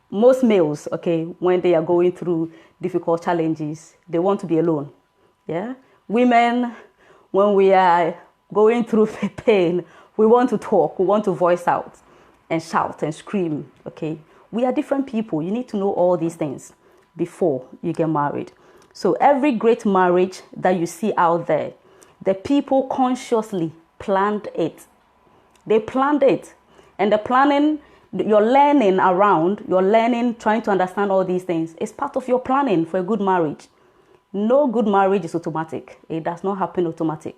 most males, okay, when they are going through difficult challenges, they want to be alone. Yeah, women, when we are going through pain, we want to talk, we want to voice out and shout and scream. Okay, we are different people. You need to know all these things before you get married. So every great marriage that you see out there, the people consciously planned it. They planned it. And the planning, you're learning, trying to understand all these things. It's part of your planning for a good marriage. No good marriage is automatic. It does not happen automatic.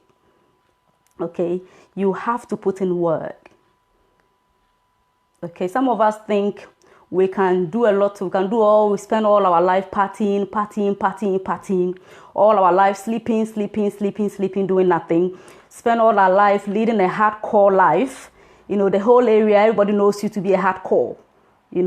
Okay, you have to put in work. Okay, some of us think we can do a lot. We spend all our life partying, all our life sleeping, doing nothing. Spend all our life leading a hardcore life. The whole area, everybody knows you to be a hardcore. They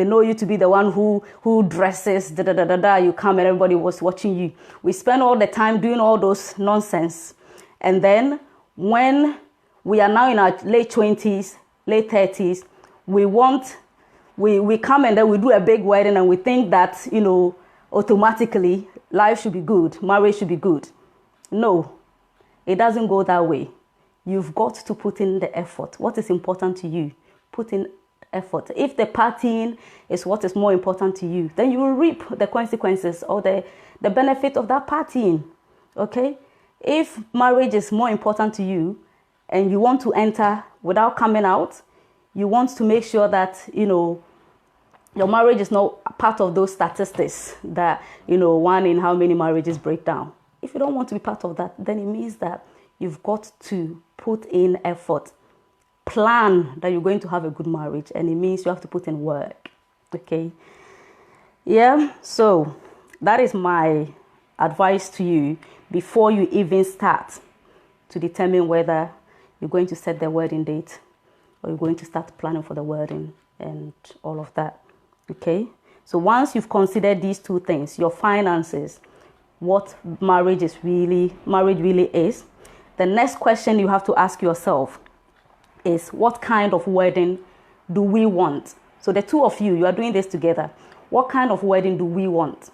know you to be the one who dresses, you come and everybody was watching you. We spend all the time doing all those nonsense. And then when we are now in our late 20s, late 30s, we come and then we do a big wedding and we think that, automatically life should be good, marriage should be good. No, it doesn't go that way. You've got to put in the effort. What is important to you? Put in effort. If the partying is what is more important to you, then you will reap the consequences or the benefit of that partying. Okay? If marriage is more important to you and you want to enter without coming out, you want to make sure that, your marriage is not part of those statistics that, 1 in how many marriages break down. If you don't want to be part of that, then it means that you've got to put in effort. Plan that you're going to have a good marriage, and it means you have to put in work. Okay? Yeah, so that is my advice to you before you even start to determine whether you're going to set the wedding date or you're going to start planning for the wedding and all of that. Okay, so once you've considered these two things, your finances, what marriage really is, the next question you have to ask yourself is, what kind of wedding do we want? So the two of you are doing this together. What kind of wedding do we want?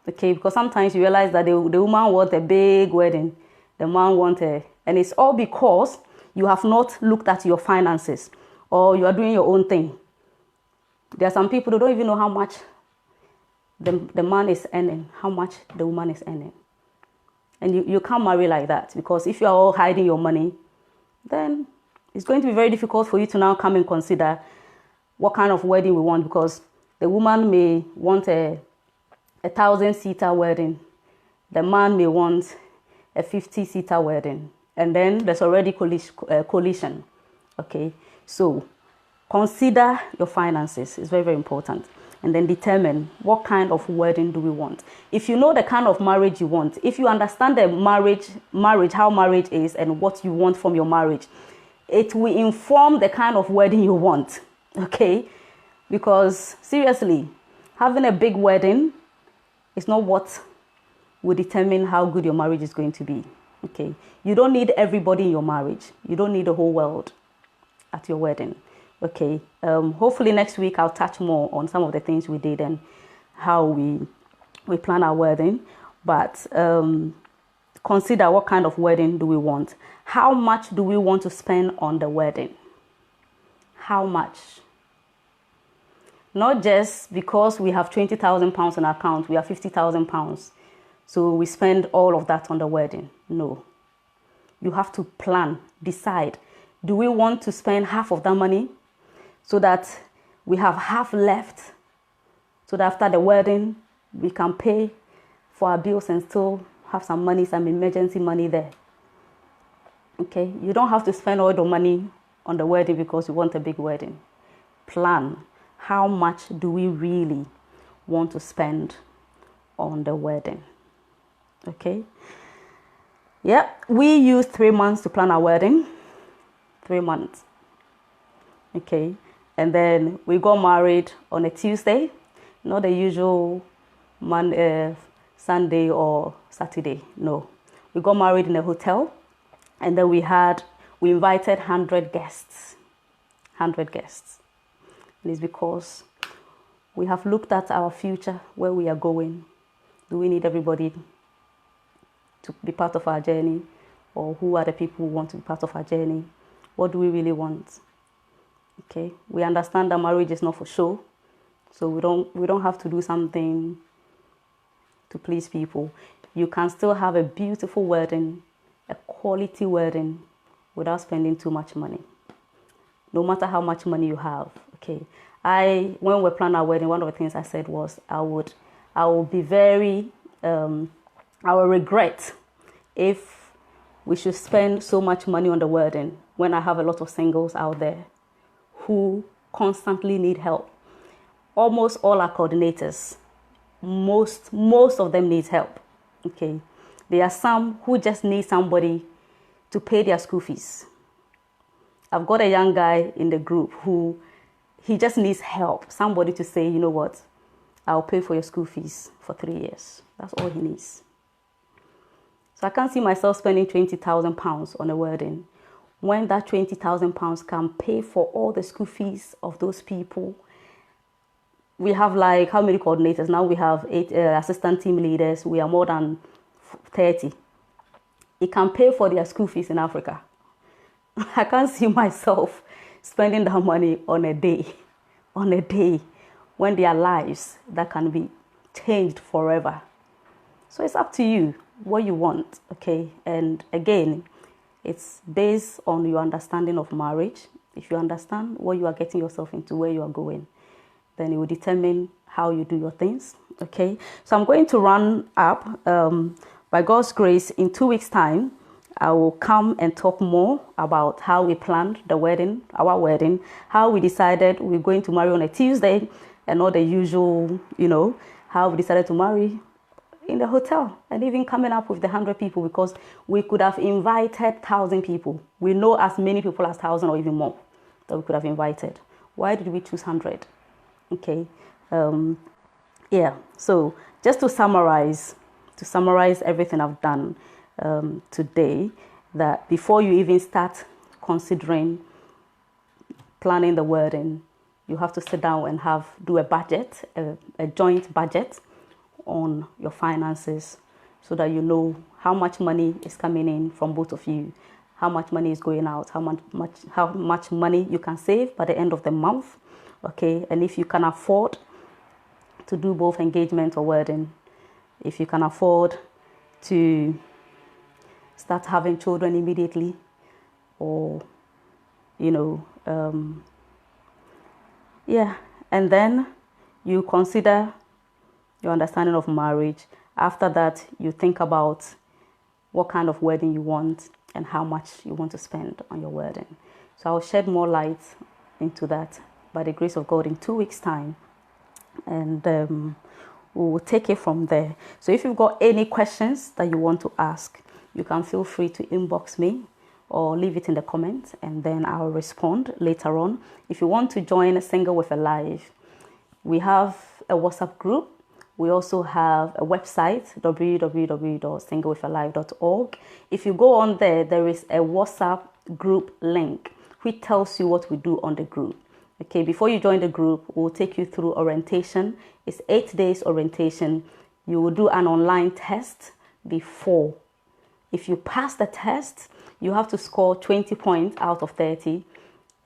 Okay, because sometimes you realize that the woman wants a big wedding, the man wants and it's all because you have not looked at your finances, or you are doing your own thing. There are some people who don't even know how much the man is earning, how much the woman is earning. And you can't marry like that, because if you are all hiding your money, then it's going to be very difficult for you to now come and consider what kind of wedding we want, because the woman may want a 1,000-seater wedding. The man may want a 50-seater wedding. And then there's already collision. Okay, so consider your finances. It's very, very important. And then determine what kind of wedding do we want. If you know the kind of marriage you want, if you understand the marriage, how marriage is and what you want from your marriage, it will inform the kind of wedding you want. Okay, because seriously, having a big wedding is not what will determine how good your marriage is going to be. Okay, you don't need everybody in your marriage. You don't need the whole world at your wedding. Okay, hopefully next week I'll touch more on some of the things we did and how we plan our wedding. But consider, what kind of wedding do we want? How much do we want to spend on the wedding? How much? Not just because we have £20,000 in our account, we have £50,000. So we spend all of that on the wedding. No. You have to plan, decide. Do we want to spend half of that money so that we have half left, so that after the wedding we can pay for our bills and still have some money, some emergency money there? Okay, you don't have to spend all the money on the wedding because you want a big wedding. Plan. How much do we really want to spend on the wedding? Okay. Yeah, we used 3 months to plan our wedding. 3 months. Okay. And then we got married on a Tuesday, not the usual Sunday or Saturday. No. We got married in a hotel, and then we invited 100 guests. 100 guests. And it's because we have looked at our future, where we are going. Do we need everybody to be part of our journey? Or who are the people who want to be part of our journey? What do we really want? Okay, we understand that marriage is not for show, so we don't have to do something to please people. You can still have a beautiful wedding, a quality wedding, without spending too much money. No matter how much money you have. Okay, when we planned our wedding, one of the things I said was I will regret if we should spend so much money on the wedding when I have a lot of singles out there who constantly need help. Almost all our coordinators, most of them need help. Okay, there are some who just need somebody to pay their school fees. I've got a young guy in the group who he just needs help. Somebody to say, you know what, I'll pay for your school fees for 3 years. That's all he needs. So I can't see myself spending £20,000 on a wedding when that £20,000 can pay for all the school fees of those people. We have like how many coordinators? Now we have 8 assistant team leaders. We are more than 30. It can pay for their school fees in Africa. I can't see myself spending that money on a day, when their lives that can be changed forever. So it's up to you what you want, okay? And again, it's based on your understanding of marriage. If you understand what you are getting yourself into, where you are going, then it will determine how you do your things, okay? So I'm going to run up. By God's grace, in 2 weeks' time, I will come and talk more about how we planned the wedding, our wedding, how we decided we're going to marry on a Tuesday and not the usual, how we decided to marry in the hotel, and even coming up with the 100 people, because we could have invited 1,000 people. We know as many people as 1,000 or even more. that we could have invited. Why did we choose 100? Okay. So just to summarize everything I've done today, that before you even start considering planning the wedding, you have to sit down and do a budget, a joint budget on your finances, so that you know how much money is coming in from both of you, how much money is going out, how much money you can save by the end of the month. Okay, and if you can afford to do both engagement or wedding, if you can afford to start having children immediately, or and then you consider your understanding of marriage. After that, you think about what kind of wedding you want and how much you want to spend on your wedding. So I'll shed more light into that by the grace of God in 2 weeks' time, and we will take it from there. So if you've got any questions that you want to ask, you can feel free to inbox me or leave it in the comments, and then I'll respond later on. If you want to join Single with a Life, we have a WhatsApp group. We also have a website, www.singlewithalive.org. If you go on there, there is a WhatsApp group link which tells you what we do on the group. Okay, before you join the group, we'll take you through orientation. It's 8 days orientation. You will do an online test before. If you pass the test, you have to score 20 points out of 30.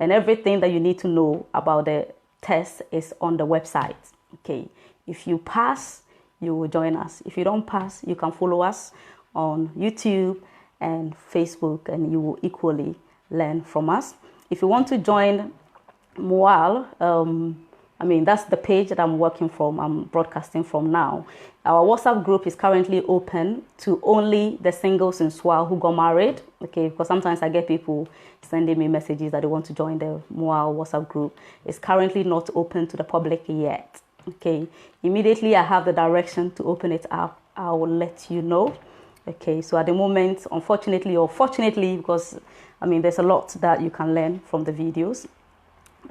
And everything that you need to know about the test is on the website. Okay. If you pass, you will join us. If you don't pass, you can follow us on YouTube and Facebook, and you will equally learn from us. If you want to join Moal, that's the page that I'm broadcasting from now. Our WhatsApp group is currently open to only the singles in Swal who got married. Okay, because sometimes I get people sending me messages that they want to join the Moal WhatsApp group. It's currently not open to the public yet. Okay, immediately I have the direction to open it up, I will let you know. Okay, so at the moment, unfortunately or fortunately, because there's a lot that you can learn from the videos,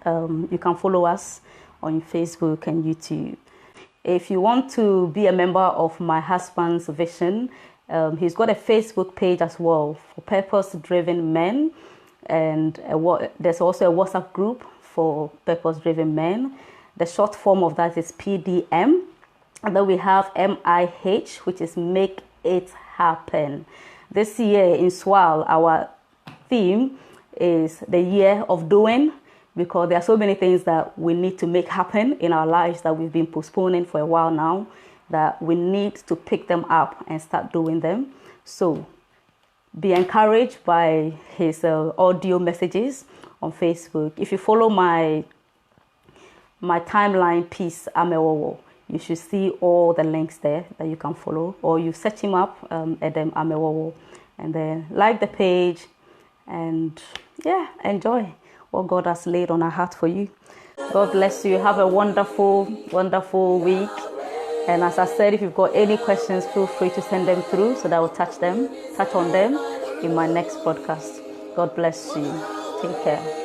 you can follow us on Facebook and YouTube. If you want to be a member of my husband's vision, he's got a Facebook page as well for purpose-driven men, and there's also a WhatsApp group for purpose-driven men. The short form of that is PDM. And then we have MIH, which is Make It Happen. This year in Swal, our theme is the year of doing, because there are so many things that we need to make happen in our lives that we've been postponing for a while now, that we need to pick them up and start doing them. So be encouraged by his audio messages on Facebook. If you follow my timeline piece, Amewowo, you should see all the links there that you can follow, or you search him up, Edem Amewowo, and then like the page, and enjoy what God has laid on our heart for you. God bless you. Have a wonderful, wonderful week. And as I said, if you've got any questions, feel free to send them through so that I will touch on them in my next podcast. God bless you. Take care.